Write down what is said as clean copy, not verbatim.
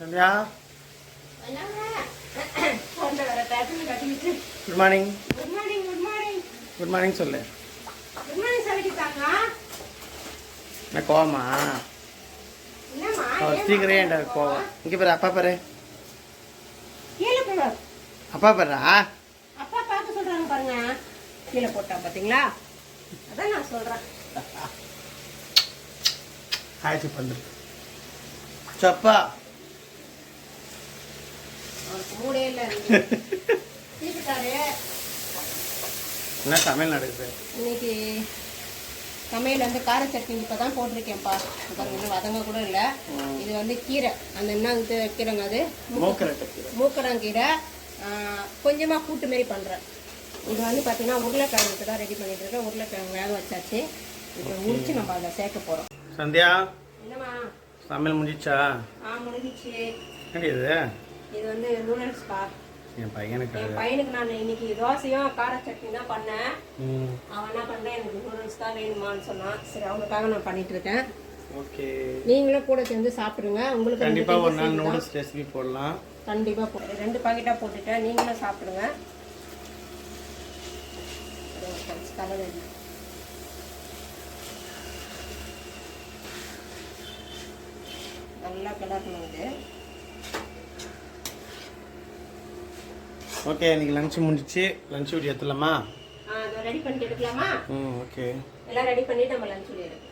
Sandhya good morning. Good morning சொல்லு. என்ன கோவமா? சீக்கிரம் ஏன்டா கோவம்? இங்கே பாரு, அப்பா பாரு, அப்பா பாருடா. அப்பா பார்க்க சொல்றாங்க பாருங்க. கீழே போட்டா பாத்தீங்களா? அதான் நான் சொல்றேன். ஆயிடுச்சு பண்ணு சப்பா. அவருக்கு மூடே இல்லை. என்ன சமையல் நடக்குது இன்னைக்கு? சமையல் வந்து கார சட்னி இப்போ தான் போட்டிருக்கேன்ப்பா. பாருங்க, இன்னும் வதங்க கூட இல்லை. இது வந்து கீரை, அந்த என்ன கீரைங்க, அது மூக்கடங்கீரை. கொஞ்சமாக கூட்டு மாரி பண்ணுறேன். இது வந்து பார்த்தீங்கன்னா உருளைக்கிழங்கு தான் ரெடி பண்ணிட்டு இருக்கேன். உருளைக்கிழங்கு வேக வச்சாச்சு. இப்போ முடிச்சு நம்ம அதை சேர்க்க போகிறோம். சந்தியா, என்னம்மா சமையல் முடிச்சா? முடிஞ்சிச்சு. இது வந்து நூடுல்ஸ்ப்பா. என் பையனுக்கு நான் இன்னைக்கு தோசையும் கார சட்னி தான் பண்ணேன். அவன் என்ன பண்ணுறேன், எனக்கு நூடுல்ஸ் தான் வேணுமான்னு சொன்னான். சரி, அவனுக்காக நான் பண்ணிட்டு இருக்கேன். ஓகே, நீங்களும் கூட சேர்ந்து சாப்பிடுங்க. உங்களுக்கு கண்டிப்பா ஒரு நாள் நூடுல்ஸ் ரெசிபி போடலாம். கண்டிப்பா 2 பாக்கெட்டா போட்டுட்டேன். நீங்களும் சாப்பிடுங்க. நல்லா கிளறணும் இது. ஓகே, இன்னைக்கு லஞ்ச் முடிஞ்சிச்சு. லஞ்ச் வீடியோ எடுத்துலாமா? அதை ரெடி பண்ணிட்டு எடுக்கலாமா? ஓகே, எல்லாம் ரெடி பண்ணிட்டு நம்ம லஞ்ச் வீடியோ எடுக்கலாம்.